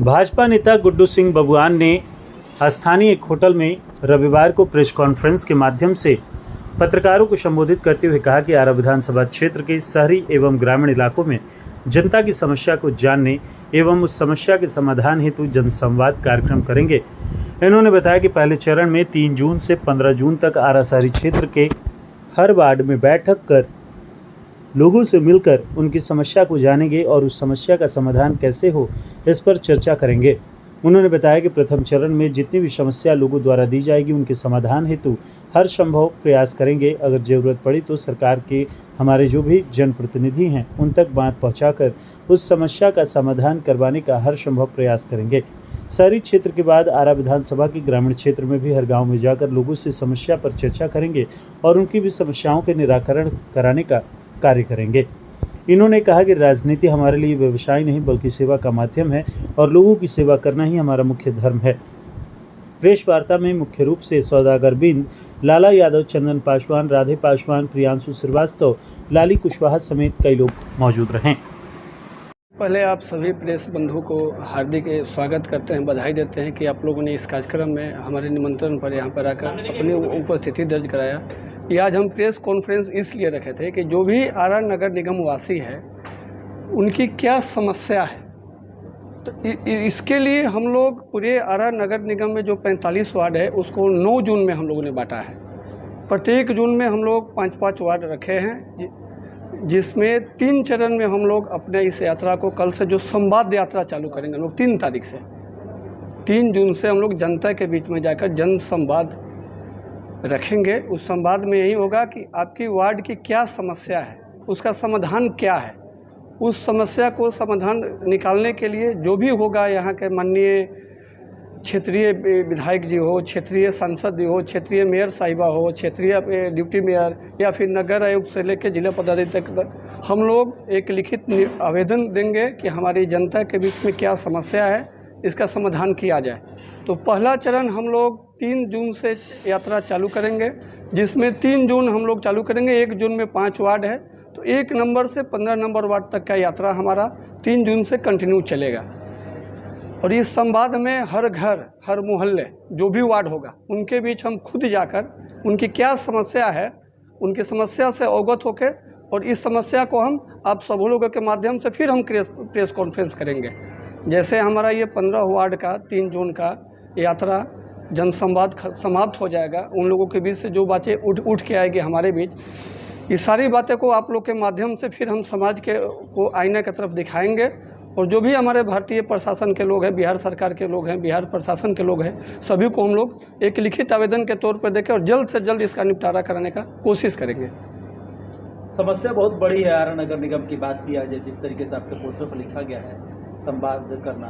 भाजपा नेता गुड्डू सिंह बबुआन ने स्थानीय एक होटल में रविवार को प्रेस कॉन्फ्रेंस के माध्यम से पत्रकारों को संबोधित करते हुए कहा कि आरा विधानसभा क्षेत्र के शहरी एवं ग्रामीण इलाकों में जनता की समस्या को जानने एवं उस समस्या के समाधान हेतु जनसंवाद कार्यक्रम करेंगे। इन्होंने बताया कि पहले चरण में 3 जून से 15 जून तक आरा शहरी क्षेत्र के हर वार्ड में बैठक कर लोगों से मिलकर उनकी समस्या को जानेंगे और उस समस्या का समाधान कैसे हो इस पर चर्चा करेंगे। उन्होंने बताया कि प्रथम चरण में जितनी भी समस्या लोगों द्वारा दी जाएगी उनके समाधान हेतु हर संभव प्रयास करेंगे। अगर जरूरत पड़ी तो सरकार के हमारे जो भी जनप्रतिनिधि हैं उन तक बात पहुंचाकर उस समस्या का समाधान करवाने का हर संभव प्रयास करेंगे। शहरी क्षेत्र के बाद आरा विधानसभा के ग्रामीण क्षेत्र में भी हर गाँव में जाकर लोगों से समस्या पर चर्चा करेंगे और उनकी भी समस्याओं के निराकरण कराने का कार्य करेंगे। इन्होंने कहा कि राजनीति हमारे लिए व्यवसाय नहीं बल्कि सेवा का माध्यम है और लोगों की सेवा करना ही हमारा मुख्य धर्म है। प्रेस वार्ता में मुख्य रूप से सौदागर बिंद, लाला यादव, चंदन पासवान, राधे पासवान, प्रियांशु श्रीवास्तव, लाली कुशवाहा समेत कई लोग मौजूद रहे। पहले आप सभी प्रेस बंधुओं को हार्दिक स्वागत करते हैं, बधाई देते हैं कि आप लोगों ने इस कार्यक्रम में हमारे निमंत्रण पर यहाँ पर आकर अपनी उपस्थिति दर्ज कराया। ये आज हम प्रेस कॉन्फ्रेंस इसलिए रखे थे कि जो भी आरा नगर निगम वासी है उनकी क्या समस्या है, तो इसके लिए हम लोग पूरे आरा नगर निगम में जो 45 वार्ड है उसको 9 जून में हम लोगों ने बांटा है। प्रत्येक जून में हम लोग 5-5 वार्ड रखे हैं, जिसमें 3 चरण में हम लोग अपने इस यात्रा को कल से जो संवाद यात्रा चालू करेंगे हम लोग 3 तारीख से 3 जून से हम लोग जनता के बीच में जाकर जन संवाद रखेंगे। उस संवाद में यही होगा कि आपकी वार्ड की क्या समस्या है, उसका समाधान क्या है। उस समस्या को समाधान निकालने के लिए जो भी होगा, यहाँ के माननीय क्षेत्रीय विधायक जी हो, क्षेत्रीय सांसद जी हो, क्षेत्रीय मेयर साहिबा हो, क्षेत्रीय डिप्टी मेयर या फिर नगर आयुक्त से लेकर जिला पदाधिकारी तक हम लोग एक लिखित आवेदन देंगे कि हमारी जनता के बीच में क्या समस्या है, इसका समाधान किया जाए। तो पहला चरण हम लोग 3 जून से यात्रा चालू करेंगे, जिसमें 3 जून हम लोग चालू करेंगे। 1 जून में 5 वार्ड है, तो 1 नंबर से 15 नंबर वार्ड तक का यात्रा हमारा 3 जून से कंटिन्यू चलेगा। और इस संवाद में हर घर, हर मोहल्ले, जो भी वार्ड होगा उनके बीच हम खुद जाकर उनकी क्या समस्या है, उनकी समस्या से अवगत होकर और इस समस्या को हम आप सब लोगों के माध्यम से फिर हम प्रेस कॉन्फ्रेंस करेंगे। जैसे हमारा ये 15 वार्ड का 3 जून का यात्रा जनसंवाद समाप्त हो जाएगा, उन लोगों के बीच से जो बातें उठ के आएगी हमारे बीच, ये सारी बातें को आप लोग के माध्यम से फिर हम समाज के को आईना की तरफ दिखाएंगे। और जो भी हमारे भारतीय प्रशासन के लोग हैं, बिहार सरकार के लोग हैं, बिहार प्रशासन के लोग हैं, सभी को हम लोग एक लिखित आवेदन के तौर पर देखें और जल्द से जल्द इसका निपटारा कराने का कोशिश करेंगे। समस्या बहुत बड़ी है आरा नगर निगम की बात किया जाए, जिस तरीके से आपके पोस्टर पर लिखा गया है संवाद करना,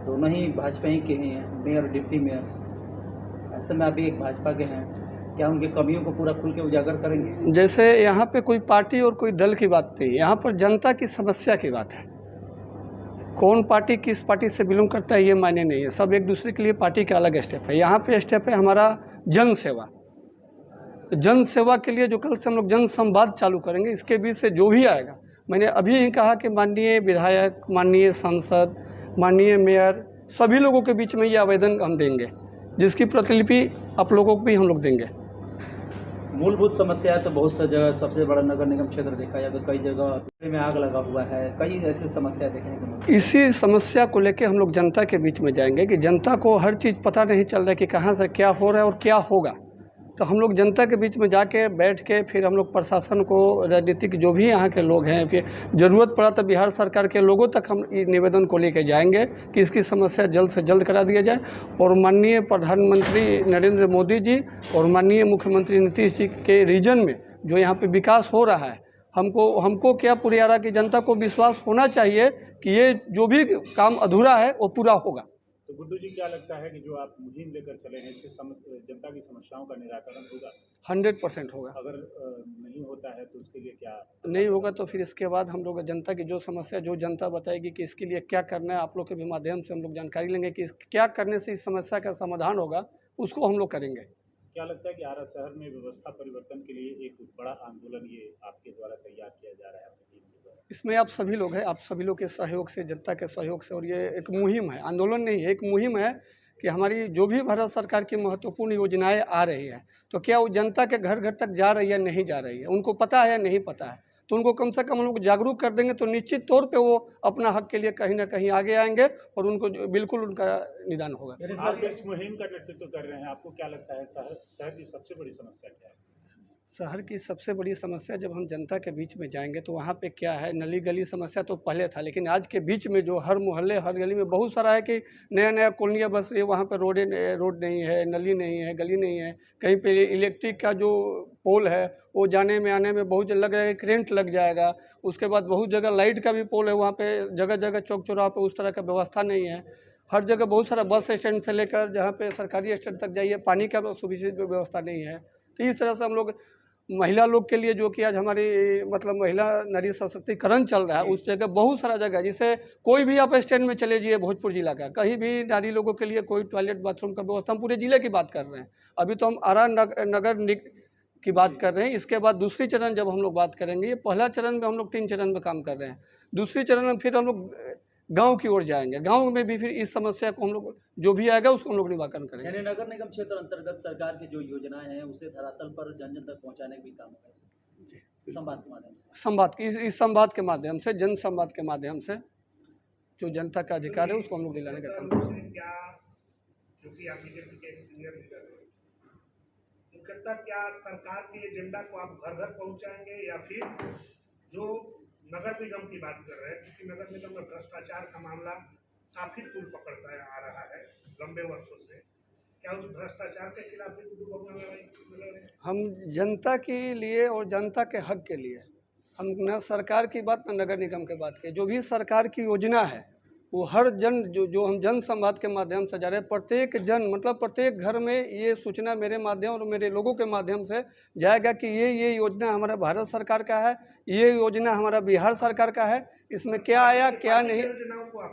दोनों ही भाजपा ही के हैं, मेयर और डिप्टी मेयर। ऐसे में अभी एक भाजपा के हैं, क्या उनकी कमियों को पूरा खुल के उजागर करेंगे? जैसे यहाँ पे कोई पार्टी और कोई दल की बात नहीं, यहाँ पर जनता की समस्या की बात है। कौन पार्टी किस पार्टी से बिलोंग करता है ये मायने नहीं है, सब एक दूसरे के लिए पार्टी का अलग स्टेप है। यहाँ पे स्टेप है हमारा जन सेवा। जन सेवा के लिए जो कल से हम लोग जन संवाद चालू करेंगे, इसके बीच से जो भी आएगा, मैंने अभी ही कहा कि माननीय विधायक, माननीय सांसद, माननीय मेयर, सभी लोगों के बीच में ये आवेदन हम देंगे, जिसकी प्रतिलिपि आप लोगों को भी हम लोग देंगे। मूलभूत समस्या है तो बहुत सा जगह, सबसे बड़ा नगर निगम क्षेत्र देखा जाए तो कई जगह में आग लगा हुआ है, कई ऐसी समस्या देखने को मिलती है। इसी समस्या को लेकर हम लोग जनता के बीच में जाएंगे कि जनता को हर चीज़ पता नहीं चल रहा है कि कहाँ से क्या हो रहा है और क्या होगा। तो हम लोग जनता के बीच में जाके बैठ के फिर हम लोग प्रशासन को, राजनीतिक जो भी यहाँ के लोग हैं, फिर ज़रूरत पड़ा तो बिहार सरकार के लोगों तक हम इस निवेदन को लेके जाएंगे कि इसकी समस्या जल्द से जल्द करा दिया जाए। और माननीय प्रधानमंत्री नरेंद्र मोदी जी और माननीय मुख्यमंत्री नीतीश जी के रीजन में जो यहाँ पे विकास हो रहा है, हमको क्या पूरी आरा की जनता को विश्वास होना चाहिए कि ये जो भी काम अधूरा है वो पूरा होगा। तो गुड्डू जी, क्या लगता है कि जो आप मुहिम लेकर चले हैं इससे जनता की समस्याओं का निराकरण होगा? 100% होगा। अगर नहीं होता है तो उसके लिए क्या नहीं होगा तो फिर इसके बाद हम लोग जनता की जो समस्या, जो जनता बताएगी कि इसके लिए क्या करना है, आप लोग के भी माध्यम से हम लोग जानकारी लेंगे कि क्या करने से इस समस्या का समाधान होगा, उसको हम लोग करेंगे। क्या लगता है कि आरा शहर में व्यवस्था परिवर्तन के लिए एक बड़ा आंदोलन ये आपके द्वारा तैयार किया जा रहा है? इसमें आप सभी लोग हैं, आप सभी लोग के सहयोग से, जनता के सहयोग से, और ये एक मुहिम है, आंदोलन नहीं है, एक मुहिम है कि हमारी जो भी भारत सरकार की महत्वपूर्ण योजनाएं आ रही है तो क्या वो जनता के घर घर तक जा रही है, नहीं जा रही है, उनको पता है या नहीं पता है, तो उनको कम से कम हम लोग जागरूक कर देंगे तो निश्चित तौर पे वो अपना हक के लिए कहीं ना कहीं आगे आएंगे और उनको बिल्कुल उनका निदान होगा। आप इस मुहिम का नेतृत्व कर रहे हैं, आपको क्या लगता है शहर की सबसे बड़ी समस्या क्या है? शहर की सबसे बड़ी समस्या, जब हम जनता के बीच में जाएंगे तो वहाँ पे क्या है, नली गली समस्या तो पहले था, लेकिन आज के बीच में जो हर मोहल्ले हर गली में बहुत सारा है कि नया नया कॉलोनियाँ बस रही है, वहाँ पे रोड नहीं है, नली नहीं है, गली नहीं है, कहीं पे इलेक्ट्रिक का जो पोल है वो जाने में आने में बहुत लग रहा है, करेंट लग जाएगा। उसके बाद बहुत जगह लाइट का भी पोल है, वहाँ पे जगह जगह चौक चौराहा पे उस तरह का व्यवस्था नहीं है। हर जगह बहुत सारा बस स्टैंड से लेकर जहाँ पे सरकारी स्टैंड तक जाइए पानी का सुविधा व्यवस्था नहीं है। तो इस तरह से हम लोग महिला लोग के लिए, जो कि आज हमारी मतलब महिला नारी सशक्तिकरण चल रहा है, उस जगह बहुत सारा जगह, जिसे कोई भी आप स्टैंड में चले जाइए भोजपुर जिला का, कहीं भी नारी लोगों के लिए कोई टॉयलेट बाथरूम का व्यवस्था, हम पूरे जिले की बात कर रहे हैं। अभी तो हम आरा नगर की बात कर रहे हैं। इसके बाद दूसरी चरण जब हम लोग बात करेंगे, ये पहला चरण में हम लोग 3 चरण में काम कर रहे हैं, दूसरी चरण में फिर हम लोग गांव की ओर जाएंगे, गांव में भी फिर इस समस्या को हम लोग जो भी आएगा उसको हम लोग निवारण करेंगे। यानी नगर निगम क्षेत्र अंतर्गत सरकार की जो योजनाएं हैं उसे धरातल पर जन जन तक पहुंचाने का भी काम है संवाद के माध्यम से। संवाद इस संवाद के माध्यम से, जन संवाद के माध्यम से जो जनता का अधिकार है उसको हम लोग दिलाने का काम करते हैं। क्योंकि आप बीजेपी के सीनियर लीडर हैं, मुख्यतः क्या सरकार के एजेंडा को आप घर घर पहुंचाएंगे या फिर जो नगर निगम की बात कर रहे हैं, क्योंकि नगर निगम में भ्रष्टाचार का मामला काफी तूल पकड़ता आ रहा है लंबे वर्षों से, क्या उस भ्रष्टाचार के खिलाफ भी गुड्डू बबुआन लड़ाई? हम जनता के लिए और जनता के हक के लिए, हम न सरकार की बात न नगर निगम की बात के, जो भी सरकार की योजना है वो हर जन जो हम जन संवाद के माध्यम से जा रहे हैं, प्रत्येक जन मतलब प्रत्येक घर में ये सूचना मेरे माध्यम और मेरे लोगों के माध्यम से जाएगा कि ये योजना हमारा भारत सरकार का है, ये योजना हमारा बिहार सरकार का है, इसमें क्या आया क्या नहीं,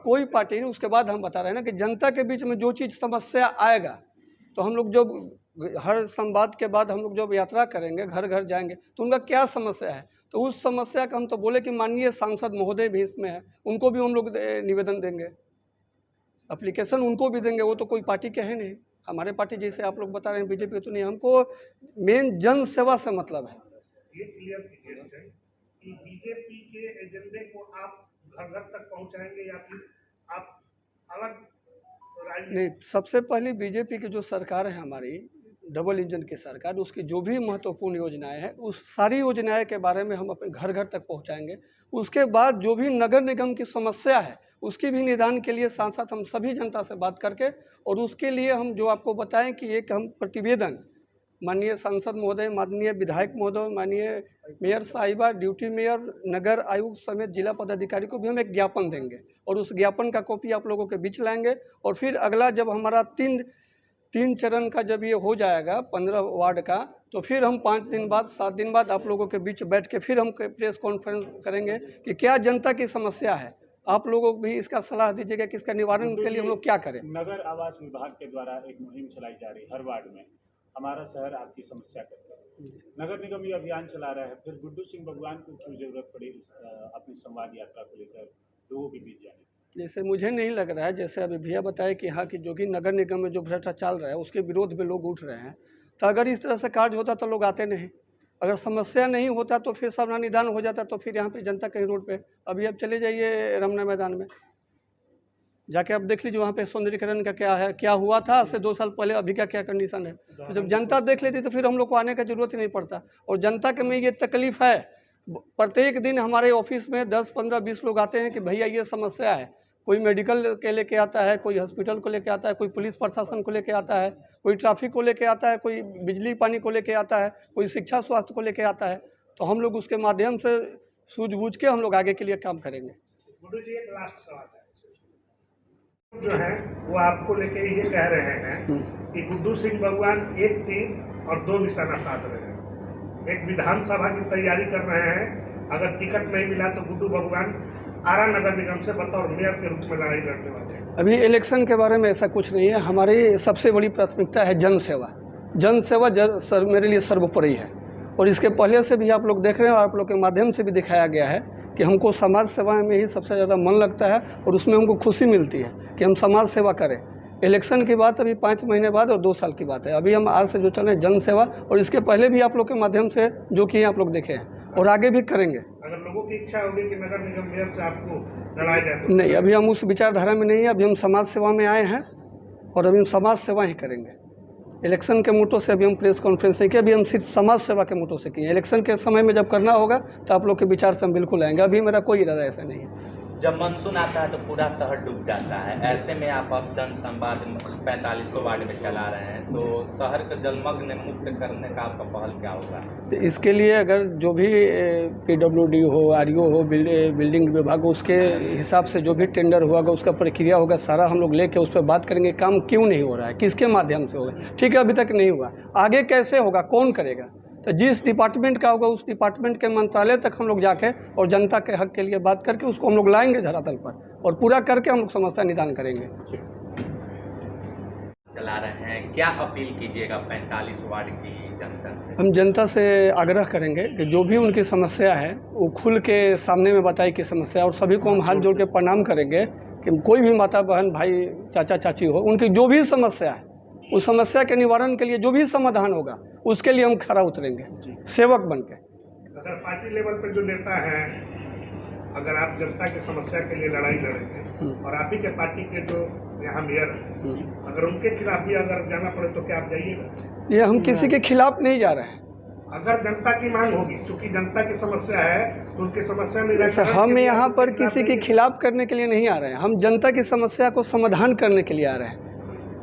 कोई पार्टी नहीं। उसके बाद हम बता रहे हैं ना कि जनता के बीच में जो चीज़ समस्या आएगा तो हम लोग जब हर संवाद के बाद हम लोग जब यात्रा करेंगे, घर घर जाएंगे तो उनका क्या समस्या है, तो उस समस्या का हम तो बोले कि माननीय सांसद महोदय भी इसमें है, उनको भी हम लोग निवेदन देंगे, एप्लीकेशन उनको भी देंगे। वो तो कोई पार्टी के हैं नहीं, हमारे पार्टी जैसे आप लोग बता रहे हैं बीजेपी तो नहीं, हमको मेन जन सेवा से मतलब है। ये क्लियर कीजिए कि बीजेपी के एजेंडे को आप घर घर तक पहुंचाएंगे या फिर आप अलग? नहीं, सबसे पहले बीजेपी की जो सरकार है हमारी डबल इंजन की सरकार, उसकी जो भी महत्वपूर्ण योजनाएं हैं उस सारी योजनाएं के बारे में हम अपने घर घर तक पहुंचाएंगे। उसके बाद जो भी नगर निगम की समस्या है उसकी भी निदान के लिए साथ साथ हम सभी जनता से बात करके, और उसके लिए हम जो आपको बताएं कि एक हम प्रतिवेदन माननीय सांसद महोदय, माननीय विधायक महोदय, माननीय मेयर साहिबा, ड्यूटी मेयर, नगर आयुक्त समेत जिला पदाधिकारी को भी हम एक ज्ञापन देंगे और उस ज्ञापन का कॉपी आप लोगों के बीच लाएंगे। और फिर अगला जब हमारा तीन चरण का जब ये हो जाएगा 15 वार्ड का, तो फिर हम 5 दिन बाद 7 दिन बाद आप लोगों के बीच बैठ के फिर हम प्रेस कॉन्फ्रेंस करेंगे कि क्या जनता की समस्या है, आप लोगों को भी इसका सलाह दीजिएगा कि इसका निवारण के लिए हम लोग क्या करें। नगर आवास विभाग के द्वारा एक मुहिम चलाई जा रही है हर वार्ड में, हमारा शहर आपकी समस्या करता है, नगर निगम ये अभियान चला रहा है, फिर गुड्डू सिंह बबुआन को क्यों जरूरत पड़ी अपनी संवाद यात्रा को लेकर लोगों के बीच जाने? जैसे मुझे नहीं लग रहा है, जैसे अभी भैया बताया कि हाँ कि जो कि नगर निगम में जो भ्रष्टाचार चल रहा है उसके विरोध में लोग उठ रहे हैं, तो अगर इस तरह से कार्य होता तो लोग आते नहीं, अगर समस्या नहीं होता तो फिर सब निदान हो जाता, तो फिर यहाँ पे जनता कहीं रोड पे, अभी अब चले जाइए रमना मैदान में जाके अब देख लीजिए वहाँ पे सौंदर्यीकरण का क्या है, क्या हुआ था आज से 2 साल पहले, अभी का क्या कंडीशन है। तो जब जनता देख लेती तो फिर हम लोग को आने का जरूरत ही नहीं पड़ता। और जनता के में ये तकलीफ है, प्रत्येक दिन हमारे ऑफिस में 10, 15, 20 लोग आते हैं कि भैया ये समस्या है, कोई मेडिकल के लेके आता है, कोई हॉस्पिटल को लेके आता है, कोई पुलिस प्रशासन को लेके आता है, कोई ट्रैफिक को लेके आता है, कोई बिजली पानी को लेके आता है, कोई शिक्षा स्वास्थ्य को लेके आता है, तो हम लोग उसके माध्यम से सूझबूझ के हम लोग आगे के लिए काम करेंगे। गुड्डू जी, एक लास्ट सवाल है जो है वो आपको लेके ये कह रहे हैं कि गुड्डू सिंह बबुआन 1 तीर और 2 निशाना साध रहे हैं, एक विधानसभा की तैयारी कर रहे हैं, अगर टिकट नहीं मिला तो गुड्डू बबुआन आरा नगर निगम से बतौर मेयर के रूप में लड़ाई लड़ने वाले हैं। अभी इलेक्शन के बारे में ऐसा कुछ नहीं है, हमारी सबसे बड़ी प्राथमिकता है जन सेवा। जन सेवा मेरे लिए सर्वोपरि है, और इसके पहले से भी आप लोग देख रहे हैं और आप लोग के माध्यम से भी दिखाया गया है कि हमको समाज सेवा में ही सबसे ज़्यादा मन लगता है और उसमें हमको खुशी मिलती है कि हम समाज सेवा करें। इलेक्शन की बात अभी 5 महीने बाद और 2 साल की बात है। अभी हम आज से जो चल रहे हैं जन सेवा, और इसके पहले भी आप लोग के माध्यम से जो किए आप लोग देखे हैं और आगे भी करेंगे। अगर लोगों की इच्छा होगी कि नगर निगम मेयर से आपको लड़ाया जाए तो नहीं, अभी हम उस विचारधारा में नहीं है। अभी हम समाज सेवा में आए हैं और अभी हम समाज सेवा ही करेंगे। इलेक्शन के मोटो से अभी हम प्रेस कॉन्फ्रेंस नहीं किया, अभी हम सिर्फ समाज सेवा के मोटो से किए। इलेक्शन के समय में जब करना होगा तो आप लोग के विचार से हम बिल्कुल आएंगे। अभी मेरा कोई इरादा ऐसा नहीं है। जब मानसून आता है तो पूरा शहर डूब जाता है, ऐसे में आप अब जन संवाद 45 वार्ड में चला रहे हैं, तो शहर को जलमग्न मुक्त करने का आपका पहल क्या होगा? तो इसके लिए अगर जो भी PWD हो, RO हो, बिल्डिंग विभाग हो, उसके हिसाब से जो भी टेंडर होगा, उसका प्रक्रिया होगा, सारा हम लोग लेके उस पर बात करेंगे। काम क्यों नहीं हो रहा है, किसके माध्यम से होगा, ठीक है, अभी तक नहीं हुआ, आगे कैसे होगा, कौन करेगा। तो जिस डिपार्टमेंट का होगा उस डिपार्टमेंट के मंत्रालय तक हम लोग जाके और जनता के हक के लिए बात करके उसको हम लोग लाएंगे धरातल पर और पूरा करके हम लोग समस्या निदान करेंगे। चला रहे हैं, क्या अपील कीजिएगा 45 वार्ड की जनता से? हम जनता से आग्रह करेंगे कि जो भी उनकी समस्या है वो खुल के सामने में बताए कि समस्या, और सभी को हम हाथ जोड़ के प्रणाम करेंगे कि कोई भी माता बहन भाई चाचा चाची हो, उनकी जो भी समस्या है उस समस्या के निवारण के लिए जो भी समाधान होगा उसके लिए हम खरा उतरेंगे सेवक बन के। अगर पार्टी लेवल पर जो नेता हैं, अगर आप जनता की समस्या के लिए लड़ाई लड़ेंगे और आप ही के पार्टी के जो यहाँ मेयर हैं, अगर उनके खिलाफ भी अगर जाना पड़े तो क्या आप जाइएगा? ये हम किसी के खिलाफ नहीं जा रहे हैं। अगर जनता की मांग होगी, क्योंकि जनता की समस्या है तो उनकी समस्या जैसे हम यहाँ पर किसी के खिलाफ करने के लिए नहीं आ रहे हैं, हम जनता की समस्या को समाधान करने के लिए आ रहे हैं।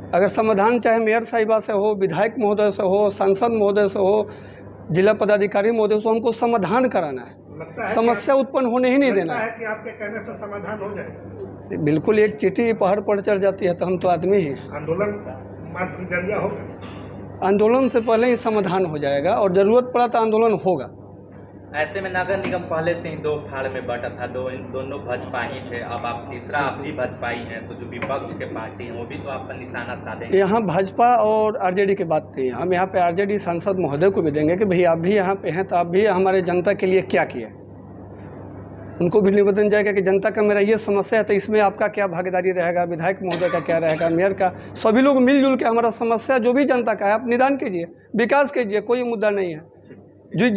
अगर समाधान चाहे मेयर साहिबा से हो, विधायक महोदय से हो, सांसद महोदय से हो, जिला पदाधिकारी महोदय से, हमको समाधान कराना है, समस्या उत्पन्न होने ही नहीं देना है कि आपके कहने से समाधान हो जाएगा। बिल्कुल, एक चींटी पहाड़ पर चढ़ जाती है तो हम तो आदमी ही हैं। आंदोलन मात्र जरिया होगा, आंदोलन से पहले ही समाधान हो जाएगा और ज़रूरत पड़ा तो आंदोलन होगा। ऐसे में नगर निगम पहले से ही 2 फाड़ में बटा था, दोनों भाजपा ही थे, अब आप तीसरा आप भी भाजपा ही हैं, तो जो विपक्ष के पार्टी हैं वो भी तो आप पर निशाना साधेंगे। यहाँ भाजपा और RJD की बात नहीं है, हम यहाँ पे RJD सांसद महोदय को भी देंगे कि भाई आप भी यहाँ पे हैं तो आप भी हमारे जनता के लिए क्या किया। उनको भी निवेदन जाएगा कि जनता का मेरा ये समस्या है तो इसमें आपका क्या भागीदारी रहेगा, विधायक महोदय का क्या रहेगा, मेयर का, सभी लोग मिलजुल के हमारा समस्या जो भी जनता का है आप निदान कीजिए, विकास कीजिए, कोई मुद्दा नहीं है। जिस